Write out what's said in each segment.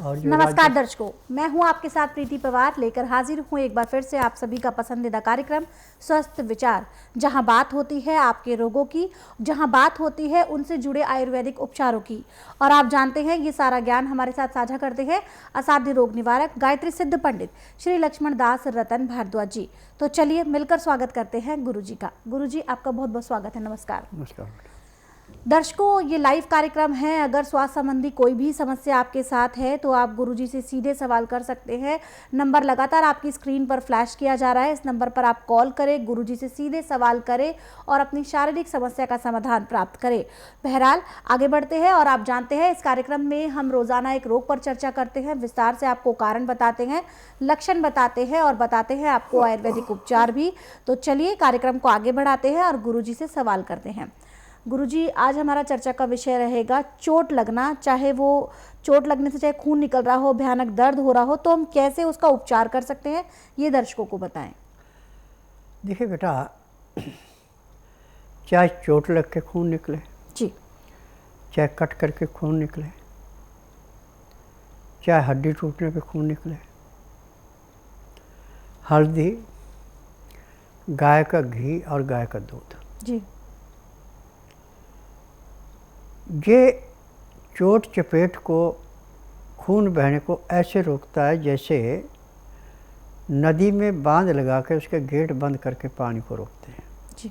और जो नमस्कार दर्शकों, मैं हूं आपके साथ प्रीति पवार लेकर हाजिर हूं एक बार फिर से आप सभी का पसंदीदा कार्यक्रम स्वस्थ विचार, जहां बात होती है आपके रोगों की, जहां बात होती है उनसे जुड़े आयुर्वेदिक उपचारों की। और आप जानते हैं ये सारा ज्ञान हमारे साथ साझा करते हैं असाध्य रोग निवारक गायत्री सिद्ध पंडित श्री लक्ष्मण दास रतन भारद्वाज जी। तो चलिए मिलकर स्वागत करते हैं गुरु जी का। गुरु जी, आपका बहुत बहुत स्वागत है। नमस्कार। नमस्कार। दर्शकों, ये लाइव कार्यक्रम है। अगर स्वास्थ्य संबंधी कोई भी समस्या आपके साथ है तो आप गुरुजी से सीधे सवाल कर सकते हैं। नंबर लगातार आपकी स्क्रीन पर फ्लैश किया जा रहा है। इस नंबर पर आप कॉल करें, गुरुजी से सीधे सवाल करें और अपनी शारीरिक समस्या का समाधान प्राप्त करें। बहरहाल आगे बढ़ते हैं। और आप जानते हैं इस कार्यक्रम में हम रोजाना एक रोग पर चर्चा करते हैं, विस्तार से आपको कारण बताते हैं, लक्षण बताते हैं और बताते हैं आपको आयुर्वेदिक उपचार भी। तो चलिए कार्यक्रम को आगे बढ़ाते हैं और गुरुजी से सवाल करते हैं। गुरुजी, आज हमारा चर्चा का विषय रहेगा चोट लगना। चाहे वो चोट लगने से चाहे खून निकल रहा हो, भयानक दर्द हो रहा हो, तो हम कैसे उसका उपचार कर सकते हैं, ये दर्शकों को बताएं। देखिए बेटा, चाहे चोट लग के खून निकले जी, चाहे कट करके खून निकले, चाहे हड्डी टूटने पे खून निकले, हल्दी, गाय का घी और गाय का दूध, जी, ये चोट चपेट को, खून बहने को ऐसे रोकता है जैसे नदी में बांध लगा के उसके गेट बंद करके पानी को रोकते हैं। जी,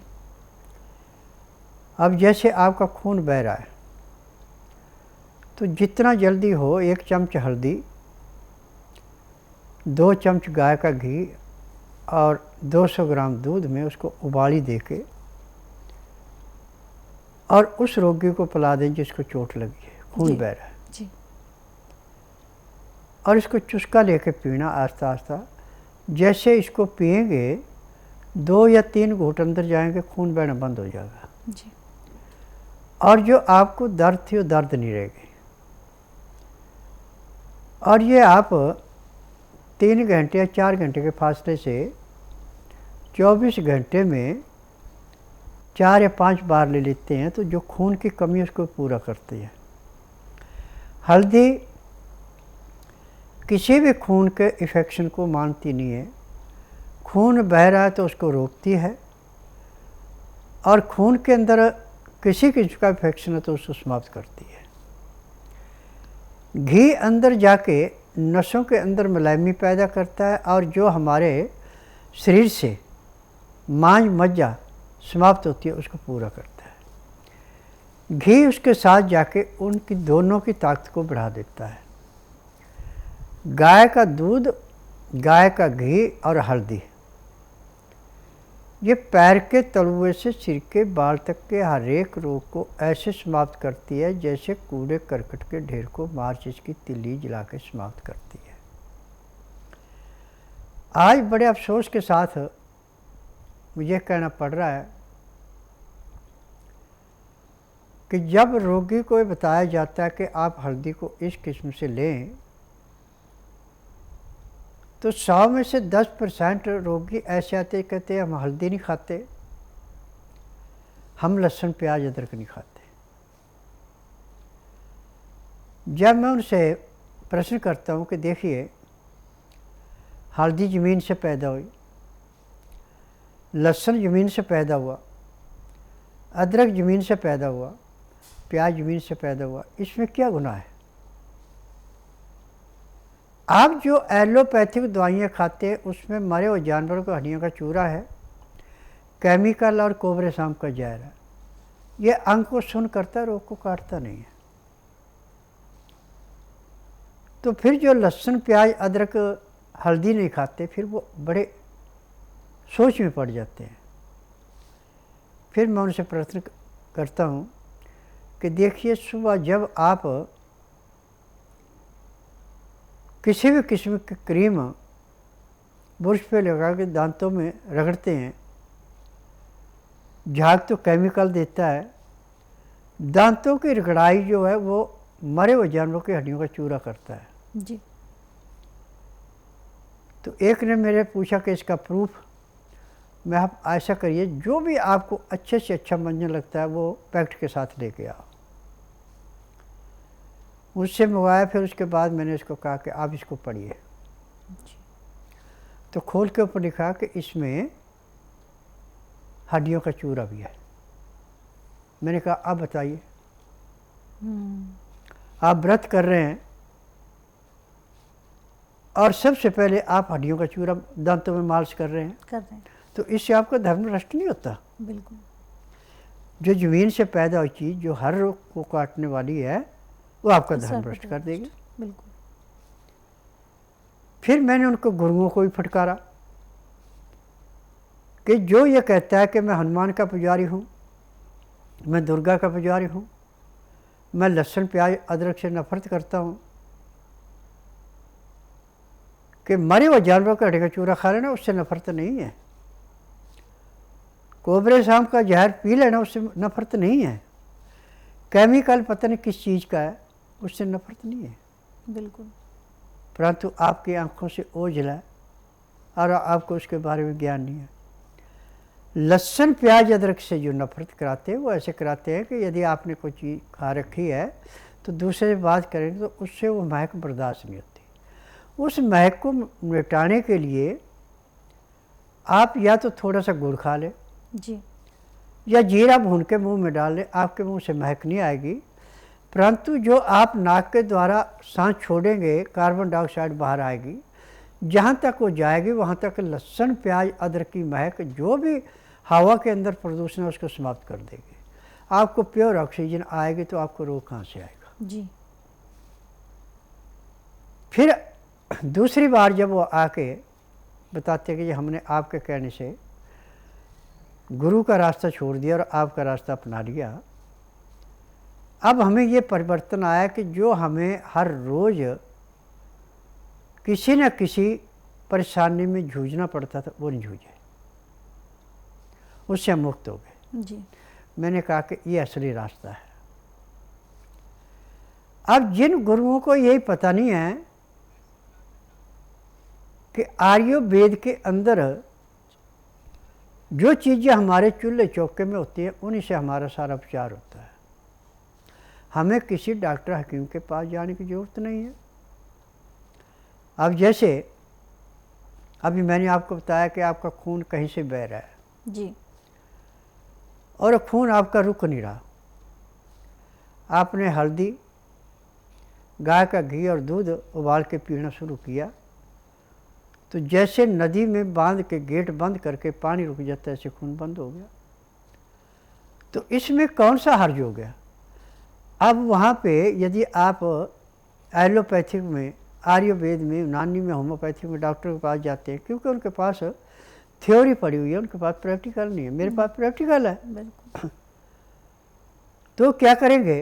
अब जैसे आपका खून बह रहा है तो जितना जल्दी हो 1 चम्मच हल्दी, 2 चम्मच गाय का घी और 200 ग्राम दूध में उसको उबाली देके और उस रोगी को पिला दें जिसको चोट लगी है, खून बह रहा है। जी, और इसको चुस्का लेके पीना आस्ता आस्ता। जैसे इसको पिएंगे 2 या 3 घूंट अंदर जाएंगे, खून बहना बंद हो जाएगा। जी, और जो आपको दर्द थी वो दर्द नहीं रहेगी। और ये आप 3 घंटे या 4 घंटे के फासले से 24 घंटे में 4 या 5 बार ले लेते हैं तो जो खून की कमी है उसको पूरा करती है। हल्दी किसी भी खून के इन्फेक्शन को मानती नहीं है। खून बह रहा है तो उसको रोकती है, और खून के अंदर किसी किस्म का इन्फेक्शन है तो उसको समाप्त करती है। घी अंदर जाके नसों के अंदर मुलायमी पैदा करता है, और जो हमारे शरीर से मांस मज्जा समाप्त होती है उसको पूरा करता है। घी उसके साथ जाके उनकी दोनों की ताकत को बढ़ा देता है। गाय का दूध, गाय का घी और हल्दी, ये पैर के तलुए से सिर के बाल तक के हर एक रोग को ऐसे समाप्त करती है जैसे कूड़े करकट के ढेर को माचिस की तिल्ली जला के समाप्त करती है। आज बड़े अफसोस के साथ मुझे कहना पड़ रहा है कि जब रोगी को ये बताया जाता है कि आप हल्दी को इस किस्म से लें, तो 100 में से 10% रोगी ऐसे आते कहते हैं हम हल्दी नहीं खाते, हम लहसुन प्याज अदरक नहीं खाते। जब मैं उनसे प्रश्न करता हूँ कि देखिए, हल्दी ज़मीन से पैदा हुई, लहसुन ज़मीन से पैदा हुआ, अदरक ज़मीन से पैदा हुआ, प्याज ज़मीन से पैदा हुआ, इसमें क्या गुनाह है? आप जो एलोपैथिक दवाइयाँ खाते हैं उसमें मरे हुए जानवरों की हड्डियों का चूरा है, केमिकल और कोबरे शाम का जहर है। ये अंग को सुन करता है, रोग को काटता नहीं है। तो फिर जो लहसुन प्याज अदरक हल्दी नहीं खाते, फिर वो बड़े सोच में पड़ जाते हैं। फिर मैं उनसे प्रश्न करता हूँ कि देखिए, सुबह जब आप किसी भी किस्म की क्रीम बुरश पे लगा के दांतों में रगड़ते हैं, झाग तो केमिकल देता है, दांतों की रगड़ाई जो है वो मरे हुए जानवरों की हड्डियों का चूरा करता है। जी, तो एक ने मेरे पूछा कि इसका प्रूफ। मैं आप ऐसा करिए, जो भी आपको अच्छे से अच्छा मंजन लगता है वो पैक्ट के साथ लेके आओ। उससे मंगवाया। फिर उसके बाद मैंने उसको कहा कि आप इसको पढ़िए। तो खोल के ऊपर लिखा कि इसमें हड्डियों का चूरा भी है। मैंने कहा आप बताइए, आप व्रत कर रहे हैं और सबसे पहले आप हड्डियों का चूरा दांतों में मालिश कर रहे हैं, तो इससे आपका धर्म नष्ट नहीं होता? बिल्कुल। जो जमीन से पैदा हुई चीज़ जो हर रोग को काटने वाली है वो आपका धर्म भ्रष्ट कर देगी। बिल्कुल। फिर मैंने उनको गुरुओं को भी फटकारा कि जो ये कहता है कि मैं हनुमान का पुजारी हूँ, मैं दुर्गा का पुजारी हूँ, मैं लहसुन प्याज अदरक से नफरत करता हूँ, कि मरे हुए जानवर का हड्डी का चूरा खा लेना उससे नफरत नहीं है, कोबरे शाम का जहर पी लेना उससे नफरत नहीं है, केमिकल पता नहीं किस चीज़ का है उससे नफरत नहीं है। बिल्कुल। परंतु आपकी आंखों से ओझल है और आपको उसके बारे में ज्ञान नहीं है। लहसुन प्याज अदरक से जो नफरत कराते हैं वो ऐसे कराते हैं कि यदि आपने कोई चीज़ खा रखी है तो दूसरे से बात करेंगे तो उससे वो महक बर्दाश्त नहीं होती। उस महक को मिटाने के लिए आप या तो थोड़ा सा गुड़ खा लें जी, या जीरा भून के मुंह में डाल लें, आपके मुंह से महक नहीं आएगी। परंतु जो आप नाक के द्वारा सांस छोड़ेंगे कार्बन डाइऑक्साइड बाहर आएगी, जहाँ तक वो जाएगी वहाँ तक लहसुन प्याज अदरक की महक जो भी हवा के अंदर प्रदूषण है उसको समाप्त कर देगी। आपको प्योर ऑक्सीजन आएगी तो आपको रोग कहाँ से आएगा जी। फिर दूसरी बार जब वो आके बताते कि हमने आपके कहने से गुरु का रास्ता छोड़ दिया और आपका रास्ता अपना लिया, अब हमें ये परिवर्तन आया कि जो हमें हर रोज़ किसी न किसी परेशानी में जूझना पड़ता था वो नहीं जूझे, उससे हम मुक्त हो गए जी। मैंने कहा कि ये असली रास्ता है। अब जिन गुरुओं को यही पता नहीं है कि आयुर्वेद के अंदर जो चीज़ें हमारे चूल्हे चौके में होती हैं उन्हीं से हमारा सारा उपचार होता है, हमें किसी डॉक्टर हकीम के पास जाने की ज़रूरत नहीं है। अब जैसे अभी मैंने आपको बताया कि आपका खून कहीं से बह रहा है जी, और खून आपका रुक नहीं रहा, आपने हल्दी गाय का घी और दूध उबाल के पीना शुरू किया तो जैसे नदी में बांध के गेट बंद करके पानी रुक जाता है ऐसे खून बंद हो गया। तो इसमें कौन सा हर्ज हो गया? अब वहाँ पे यदि आप एलोपैथिक में, आयुर्वेद में, यूनानी में, होम्योपैथिक में डॉक्टर के पास जाते हैं क्योंकि उनके पास थ्योरी पड़ी हुई है, उनके पास प्रैक्टिकल नहीं है। मेरे पास प्रैक्टिकल है। बिल्कुल। तो क्या करेंगे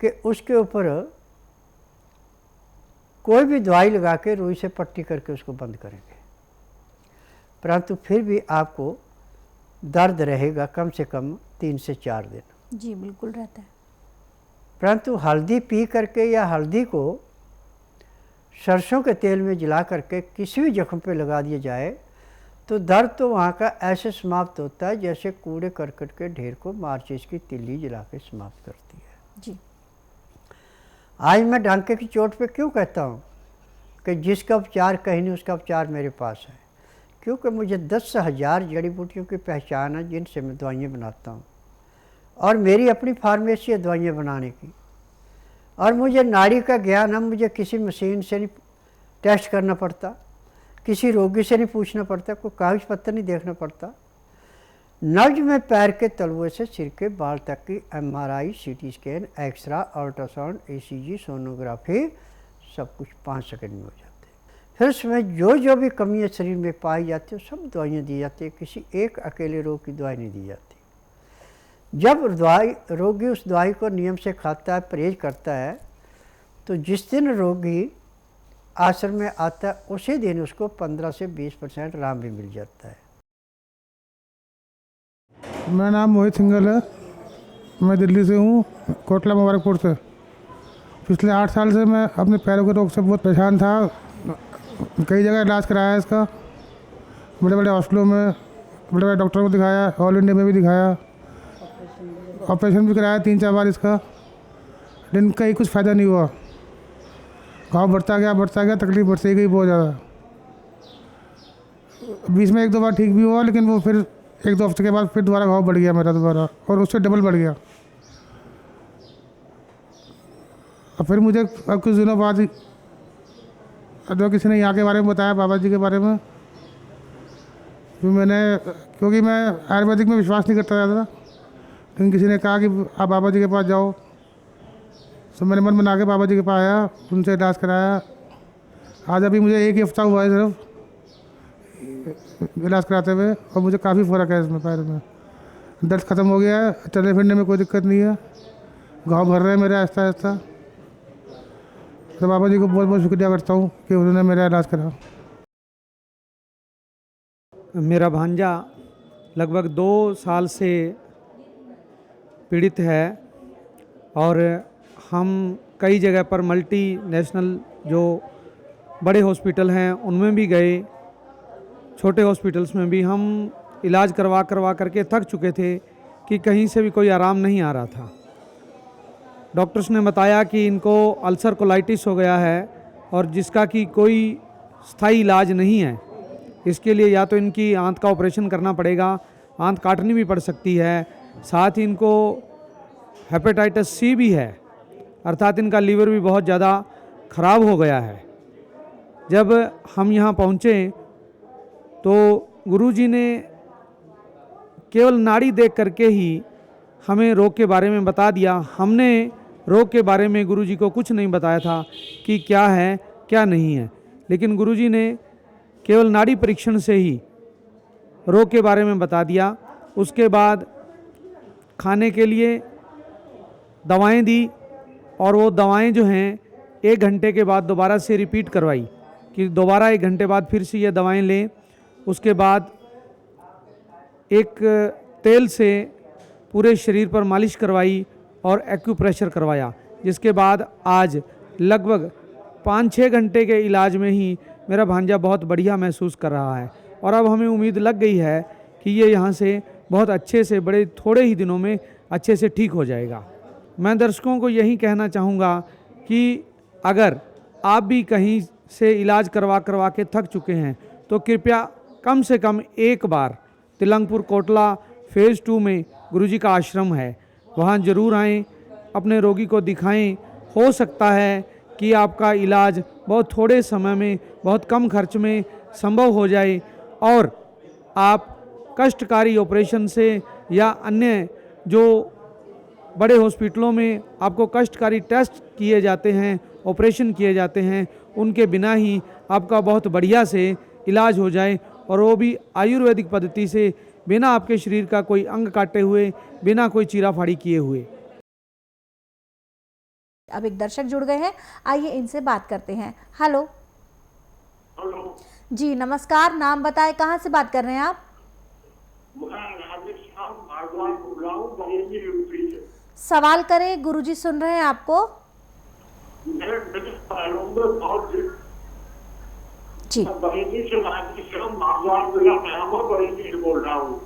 कि उसके ऊपर कोई भी दवाई लगा के रुई से पट्टी करके उसको बंद करेंगे, परंतु फिर भी आपको दर्द रहेगा कम से कम 3 से 4 दिन। जी बिल्कुल रहता है। परंतु हल्दी पी करके या हल्दी को सरसों के तेल में जला करके किसी भी जख्म पे लगा दिया जाए तो दर्द तो वहाँ का ऐसे समाप्त होता है जैसे कूड़े करकट के ढेर को माचिस की तिल्ली जला के समाप्त करती है। जी। आज मैं डांके की चोट पे क्यों कहता हूँ कि जिसका उपचार कहीं नहीं उसका उपचार मेरे पास है, क्योंकि मुझे 10,000 जड़ी बूटियों की पहचान है जिनसे मैं दवाइयाँ बनाता हूँ और मेरी अपनी फार्मेसी है दवाइयाँ बनाने की, और मुझे नाड़ी का ज्ञान है। मुझे किसी मशीन से नहीं टेस्ट करना पड़ता, किसी रोगी से नहीं पूछना पड़ता, कोई कागज पत्तर नहीं देखना पड़ता। नब्ज में पैर के तलवे से सिर के बाल तक की MRI, CT scan, x-ray, ultrasound, ECG, sonography सब कुछ 5 सेकंड में हो जाते हैं। फिर उसमें जो भी कमियाँ शरीर में पाई जाती है सब दवाइयाँ दी जाती है, किसी एक अकेले रोग की दवाई नहीं दी जाती। जब रोगी उस दवाई को नियम से खाता है, परहेज करता है, तो जिस दिन रोगी आश्रम में आता है उसी दिन उसको 15 से 20% आराम भी मिल जाता है। मेरा नाम मोहित सिंघल है, मैं दिल्ली से हूँ, कोटला मुबारकपुर से। पिछले 8 साल से मैं अपने पैरों के रोग से बहुत परेशान था। कई जगह इलाज कराया इसका, बड़े बड़े हॉस्पिटलों में, बड़े बड़े डॉक्टरों को दिखाया, ऑल इंडिया में भी दिखाया, ऑपरेशन भी कराया 3-4 बार इसका, लेकिन कहीं कुछ फ़ायदा नहीं हुआ। घाव बढ़ता गया, तकलीफ बढ़ती गई बहुत ज़्यादा। बीच में 1-2 बार ठीक भी हुआ, लेकिन वो फिर 1-2 हफ्ते के बाद फिर दोबारा घाव बढ़ गया मेरा दोबारा, और उससे डबल बढ़ गया। और फिर मुझे अब कुछ दिनों बाद ही जो किसी ने यहाँ के बारे में बताया, बाबा जी के बारे में, क्योंकि मैं आयुर्वेदिक में विश्वास नहीं करता ज़्यादा, लेकिन किसी ने कहा कि आप बाबा जी के पास जाओ, तो मैंने मन बना के बाबा जी के पास आया, उनसे इलाज कराया। आज अभी मुझे 1 ही हफ्ता हुआ है सिर्फ इलाज कराते हुए, और मुझे काफ़ी फ़र्क है इसमें। पैर में दर्द ख़त्म हो गया है, चलने फिरने में कोई दिक्कत नहीं है, घाव भर रहे हैं मेरे आहिस्ता आहिस्ता। तो बाबा जी को बहुत बहुत शुक्रिया करता हूँ कि उन्होंने मेरा इलाज करा। मेरा भांजा लगभग 2 साल से पीड़ित है, और हम कई जगह पर मल्टीनेशनल जो बड़े हॉस्पिटल हैं उनमें भी गए, छोटे हॉस्पिटल्स में भी हम इलाज करवा करके थक चुके थे कि कहीं से भी कोई आराम नहीं आ रहा था। डॉक्टर्स ने बताया कि इनको अल्सर कोलाइटिस हो गया है, और जिसका कि कोई स्थायी इलाज नहीं है। इसके लिए या तो इनकी आंत का ऑपरेशन करना पड़ेगा, आंत काटनी भी पड़ सकती है, साथ ही इनको हेपेटाइटिस सी भी है, अर्थात इनका लीवर भी बहुत ज़्यादा ख़राब हो गया है। जब हम यहाँ पहुँचे तो गुरुजी ने केवल नाड़ी देख करके ही हमें रोग के बारे में बता दिया। हमने रोग के बारे में गुरुजी को कुछ नहीं बताया था कि क्या है क्या नहीं है, लेकिन गुरुजी ने केवल नाड़ी परीक्षण से ही रोग के बारे में बता दिया। उसके बाद खाने के लिए दवाएं दी, और वो दवाएं जो हैं 1 घंटे के बाद दोबारा से रिपीट करवाई कि दोबारा 1 घंटे बाद फिर से ये दवाएं लें। उसके बाद एक तेल से पूरे शरीर पर मालिश करवाई और एक्यूप्रेशर करवाया, जिसके बाद आज लगभग 5-6 घंटे के इलाज में ही मेरा भांजा बहुत बढ़िया महसूस कर रहा है, और अब हमें उम्मीद लग गई है कि ये यहाँ से बहुत अच्छे से बड़े थोड़े ही दिनों में अच्छे से ठीक हो जाएगा। मैं दर्शकों को यही कहना चाहूँगा कि अगर आप भी कहीं से इलाज करवा के थक चुके हैं तो कृपया कम से कम एक बार तिलंगपुर कोटला फेज़ 2 में गुरुजी का आश्रम है, वहाँ ज़रूर आएँ, अपने रोगी को दिखाएं। हो सकता है कि आपका इलाज बहुत थोड़े समय में, बहुत कम खर्च में संभव हो जाए, और आप कष्टकारी ऑपरेशन से या अन्य जो बड़े हॉस्पिटलों में आपको कष्टकारी टेस्ट किए जाते हैं, ऑपरेशन किए जाते हैं, उनके बिना ही आपका बहुत बढ़िया से इलाज हो जाए, और वो भी आयुर्वेदिक पद्धति से, बिना आपके शरीर का कोई अंग काटे हुए, बिना कोई चीरा फाड़ी किए हुए। अब एक दर्शक जुड़ गए हैं, आइए इनसे बात करते हैं। हेलो जी, नमस्कार, नाम बताएं, कहाँ से बात कर रहे हैं आप? सवाल करें, गुरुजी सुन रहे हैं आपको। जी बोल रहा हूँ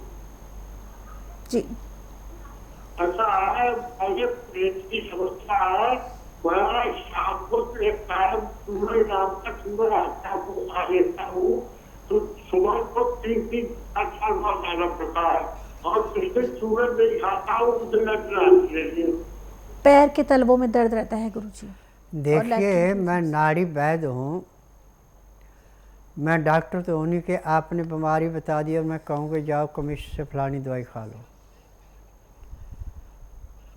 जी। ऐसा है, मुझे पेट की समस्या है, मैं शाम को एक टाइम सूरज नाम का सूरज आता आ लेता हूँ, तो सुबह को 3-4 बार जाना पड़ता है, और पिछले सूरज नहीं खाता हूँ, मुझे लग रहा है पैर के तलवों में दर्द रहता है गुरुजी। देखिए, मैं नाड़ी वैद्य हूँ, मैं डॉक्टर तो होने के, आपने बीमारी बता दी और मैं कहूँगा जाओ कमिश्नर से फलानी दवाई खा लो।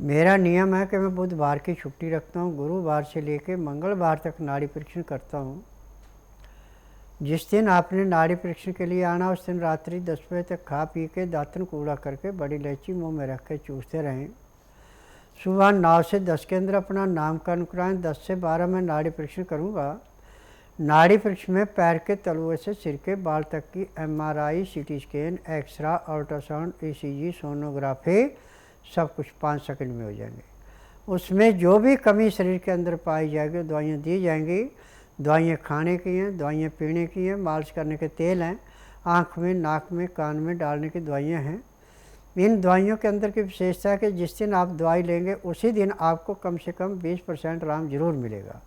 मेरा नियम है कि मैं बुधवार की छुट्टी रखता हूँ, गुरुवार से लेकर मंगलवार तक नाड़ी परीक्षण करता हूँ। जिस दिन आपने नाड़ी परीक्षण के लिए आना, उस दिन रात्रि 10 बजे तक खा पी के दातन कूड़ा करके बड़ी इलायची मुँह में रख के चूसते रहें। सुबह 9 से 10 के अंदर अपना नामकरण कराएँ। 10 से 12 में नाड़ी परीक्षण करूँगा। नाड़ी परीक्षण में पैर के तलुए से सिर के बाल तक की MRI, CT scan, x-ray, ultrasound, ECG, sonography, सब कुछ 5 सेकंड में हो जाएंगे। उसमें जो भी कमी शरीर के अंदर पाई जाएगी दवाइयाँ दी जाएंगी। दवाइयाँ खाने की हैं, दवाइयाँ पीने की हैं, मालिश करने के तेल हैं, आँख में, नाक में, कान में डालने की दवाइयाँ हैं। इन दवाइयों के अंदर की विशेषता है कि जिस दिन आप दवाई लेंगे उसी दिन आपको कम से कम 20% आराम ज़रूर मिलेगा।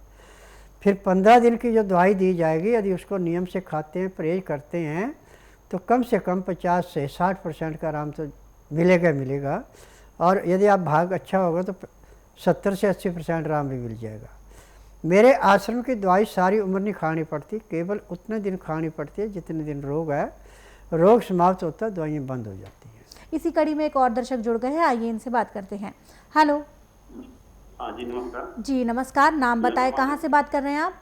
फिर 15 दिन की जो दवाई दी जाएगी, यदि उसको नियम से खाते हैं, परहेज करते हैं, तो कम से कम 50 से 60% का आराम तो मिलेगा। और यदि आप भाग अच्छा होगा तो 70 से 80% आराम भी मिल जाएगा। मेरे आश्रम की दवाई सारी उम्र नहीं खानी पड़ती, केवल उतने दिन खानी पड़ती है जितने दिन रोग है। रोग समाप्त होता है, दवाइयाँ बंद हो जाती हैं। इसी कड़ी में एक और दर्शक जुड़ गए हैं, आइए इनसे बात करते हैं। हेलो। हाँ जी नमस्कार। जी नमस्कार, नाम बताएं, कहाँ से बात कर रहे हैं आप?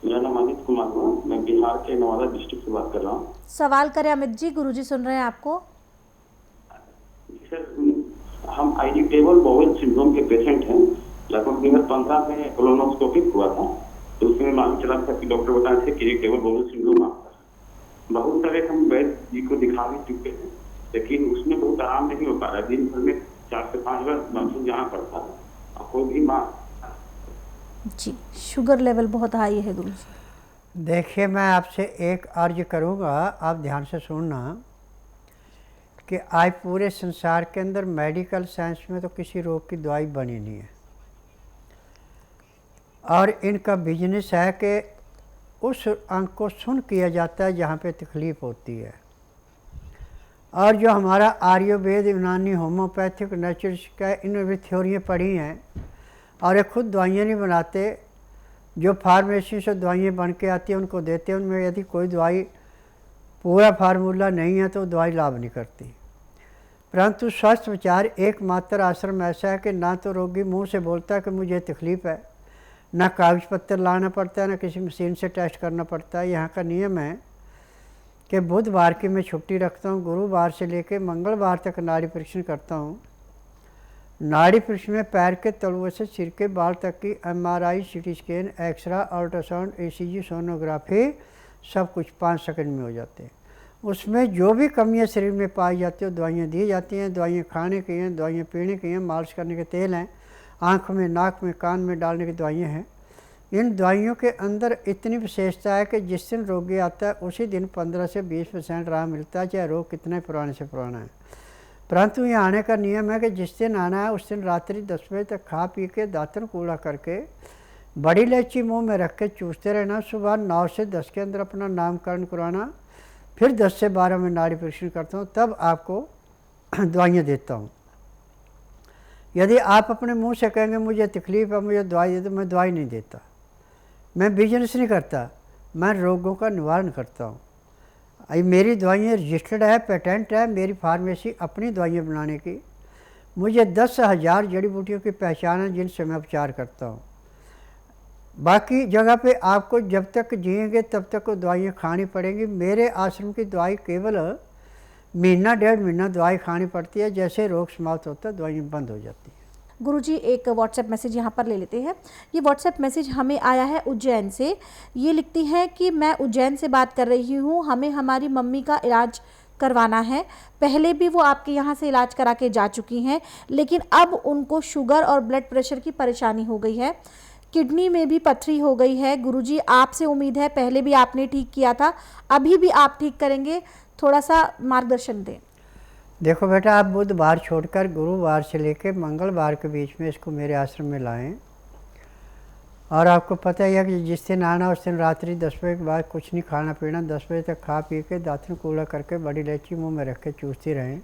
मेरा नाम अमित कुमार हुआ, मैं बिहार के नवादा डिस्ट्रिक्ट से बात कर रहा हूँ। सवाल करें अमित जी, गुरुजी सुन रहे हैं आपको। सर, हम इरिटेबल बाउल सिंड्रोम के पेशेंट हैं। लगभग 2015 में कोलोनोस्कोपी हुआ था, तो उसमें मालूम चला था कि डॉक्टर बताए थे कि इरिटेबल बाउल सिंड्रोम आपका है। बहुत सारे हम वैद्य जी को दिखा भी चुके हैं, लेकिन उसमें बहुत आराम नहीं हो पा रहा है। दिन भर में 4 से 5 बार बाथरूम जाना पड़ता है और कोई भी जी शुगर लेवल बहुत हाई है गुरुजी। देखिए, मैं आपसे एक अर्ज करूँगा, आप ध्यान से सुनना कि आज पूरे संसार के अंदर मेडिकल साइंस में तो किसी रोग की दवाई बनी नहीं है, और इनका बिजनेस है कि उस अंग को सुन किया जाता है जहाँ पे तकलीफ़ होती है। और जो हमारा आयुर्वेद, यूनानी, होम्योपैथिक, नेचुरल का, इनमें भी थ्योरियाँ पढ़ी हैं, और ये खुद दवाइयाँ नहीं बनाते। जो फार्मेसी से दवाइयाँ बन के आती हैं उनको देते हैं, उनमें यदि कोई दवाई पूरा फार्मूला नहीं है तो दवाई लाभ नहीं करती। परंतु स्वस्थ विचार एकमात्र आश्रम ऐसा है कि ना तो रोगी मुंह से बोलता है कि मुझे तकलीफ़ है, ना कागज़ पत्तर लाना पड़ता है, ना किसी मशीन से टेस्ट करना पड़ता है। यहाँ का नियम है कि बुधवार की मैं छुट्टी रखता हूँ, गुरुवार से लेकर मंगलवार तक नाड़ी परीक्षण करता हूँ। नाड़ी परीक्षण में पैर के तलुओं से सिर के बाल तक की MRI, CT scan, x-ray, ultrasound, ECG, sonography सब कुछ 5 सेकंड में हो जाते हैं। उसमें जो भी कमियां शरीर में पाई जाती है दवाइयाँ दी जाती हैं। दवाइयाँ खाने की हैं, दवाइयाँ पीने की हैं, मालिश करने के तेल हैं, आँख में, नाक में, कान में डालने की दवाइयाँ हैं। इन दवाइयों के अंदर इतनी विशेषता है कि जिस दिन रोगी आता है उसी दिन 15 से 20% आराम मिलता है, चाहे रोग कितने पुराने से पुराना है। परंतु यहाँ आने का नियम है कि जिस दिन आना है उस दिन रात्रि 10 बजे तक खा पी के दातन कूड़ा करके बड़ी इलायची मुंह में रख के चूसते रहना। सुबह 9 से 10 के अंदर अपना नामकरण करवाना, फिर 10 से 12 में नाड़ी परीक्षण करता हूँ, तब आपको दवाइयाँ देता हूँ। यदि आप अपने मुंह से कहेंगे मुझे तकलीफ़ है, मुझे दवाई दे, तो मैं दवाई नहीं देता। मैं बिजनेस नहीं करता, मैं रोगों का निवारण करता हूँ। मेरी दवाइयाँ रजिस्टर्ड है, पेटेंट है, मेरी फार्मेसी अपनी दवाइयाँ बनाने की। मुझे 10,000 जड़ी बूटियों की पहचान है जिनसे मैं उपचार करता हूँ। बाकी जगह पे आपको जब तक जिएंगे तब तक दवाइयाँ खानी पड़ेंगी। मेरे आश्रम की दवाई केवल महीना 1.5 महीना दवाई खानी पड़ती है, जैसे रोग समाप्त होता है दवाइयाँ बंद हो जाती है। गुरुजी एक व्हाट्सएप मैसेज यहाँ पर ले लेते हैं। ये व्हाट्सएप मैसेज हमें आया है उज्जैन से। ये लिखती हैं कि मैं उज्जैन से बात कर रही हूँ, हमें हमारी मम्मी का इलाज करवाना है। पहले भी वो आपके यहाँ से इलाज करा के जा चुकी हैं, लेकिन अब उनको शुगर और ब्लड प्रेशर की परेशानी हो गई है, किडनी में भी पथरी हो गई है। गुरुजी आपसे उम्मीद है, पहले भी आपने ठीक किया था, अभी भी आप ठीक करेंगे, थोड़ा सा मार्गदर्शन दें। देखो बेटा, आप बुधवार छोड़कर गुरुवार से लेकर मंगलवार के बीच में इसको मेरे आश्रम में लाएं। और आपको पता ही है कि जिस दिन आना उस दिन रात्रि 10 बजे के बाद कुछ नहीं खाना पीना, 10 बजे तक खा पी के दातन कूड़ा करके बड़ी इलायची मुंह में रख के चूसती रहें।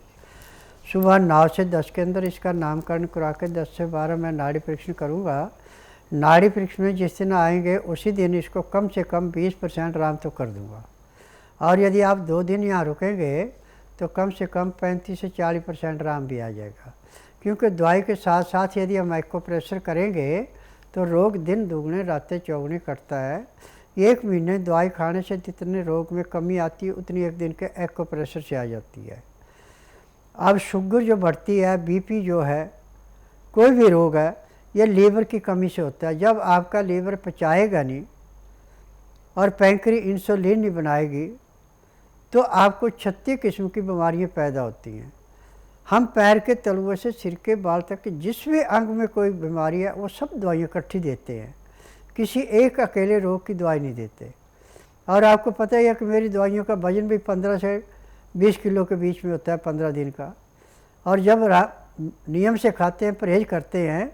सुबह 9 से 10 के अंदर इसका नामकरण करा के 10 से 12 मैं नाड़ी परीक्षण करूँगा। नाड़ी परीक्षण में जिस दिन आएंगे उसी दिन इसको कम से कम 20% आराम तो कर दूँगा। और यदि आप 2 दिन यहाँ रुकेंगे तो कम से कम 35 से 40% आराम भी आ जाएगा। क्योंकि दवाई के साथ साथ यदि हम एक्यूप्रेशर करेंगे तो रोग दिन दुगने रातें चौगुने कटता है। 1 महीने दवाई खाने से जितने रोग में कमी आती है उतनी एक दिन के एक्यूप्रेशर से आ जाती है। अब शुगर जो बढ़ती है, बीपी जो है, कोई भी रोग है, ये लीवर की कमी से होता है। जब आपका लीवर पचाएगा नहीं और पैंक्री इंसुलिन नहीं बनाएगी तो आपको 36 किस्म की बीमारियां पैदा होती हैं। हम पैर के तलुओं से सिर के बाल तक के जिस भी अंग में कोई बीमारी है वो सब दवाइयाँ इकट्ठी देते हैं, किसी एक अकेले रोग की दवाई नहीं देते। और आपको पता ही है कि मेरी दवाइयों का वजन भी 15 से 20 किलो के बीच में होता है 15 दिन का। और जब नियम से खाते हैं, परहेज करते हैं,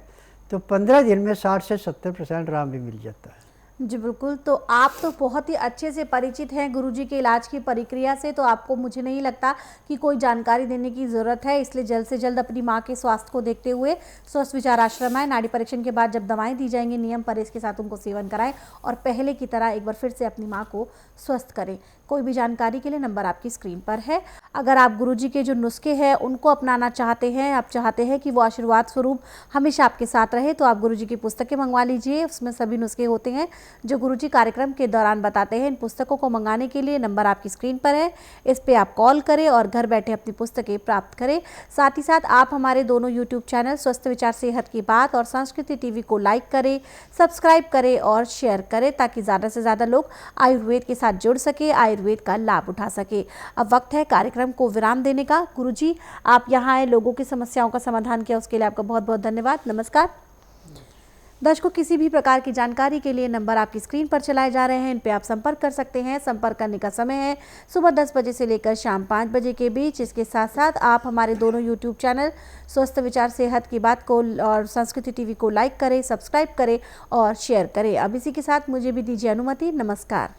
तो 15 दिन में 60 से 70% आराम भी मिल जाता है। जी बिल्कुल। तो आप तो बहुत ही अच्छे से परिचित हैं गुरुजी के इलाज की प्रक्रिया से, तो आपको मुझे नहीं लगता कि कोई जानकारी देने की ज़रूरत है। इसलिए जल्द से जल्द अपनी माँ के स्वास्थ्य को देखते हुए स्वस्थ विचार आश्रम आए। नाड़ी परीक्षण के बाद जब दवाएं दी जाएंगी, नियम परहेज के साथ उनको सेवन कराएं और पहले की तरह एक बार फिर से अपनी माँ को स्वस्थ करें। कोई भी जानकारी के लिए नंबर आपकी स्क्रीन पर है। अगर आप गुरुजी के जो नुस्खे हैं उनको अपनाना चाहते हैं, आप चाहते हैं कि वो आशीर्वाद स्वरूप हमेशा आपके साथ रहे, तो आप गुरुजी की पुस्तकें मंगवा लीजिए। उसमें सभी नुस्खे होते हैं जो गुरुजी कार्यक्रम के दौरान बताते हैं। इन पुस्तकों को मंगाने के लिए नंबर आपकी स्क्रीन पर है, इस पे आप कॉल करें और घर बैठे अपनी पुस्तकें प्राप्त करें। साथ ही साथ आप हमारे दोनों यूट्यूब चैनल स्वस्थ विचार सेहत की बात और संस्कृति टीवी को लाइक करें, सब्सक्राइब करें और शेयर करें, ताकि ज़्यादा से ज़्यादा लोग आयुर्वेद के साथ जुड़ सके, आयुर्वेद का लाभ उठा सके। अब वक्त है कार्यक्रम को विराम देने का। गुरुजी, आप यहाँ आए, लोगों की समस्याओं का समाधान किया, उसके लिए आपका बहुत बहुत धन्यवाद। नमस्कार। दर्शकों, किसी भी प्रकार की जानकारी के लिए नंबर आपकी स्क्रीन पर चलाए जा रहे हैं, इन पे आप संपर्क कर सकते हैं। संपर्क करने का समय है सुबह 10 बजे से लेकर शाम 5 बजे के बीच। इसके साथ साथ आप हमारे दोनों यूट्यूब चैनल स्वस्थ विचार सेहत की बात को और संस्कृति टीवी को लाइक करें, सब्सक्राइब करें और शेयर करें। अब इसी के साथ मुझे भी दीजिए अनुमति। नमस्कार।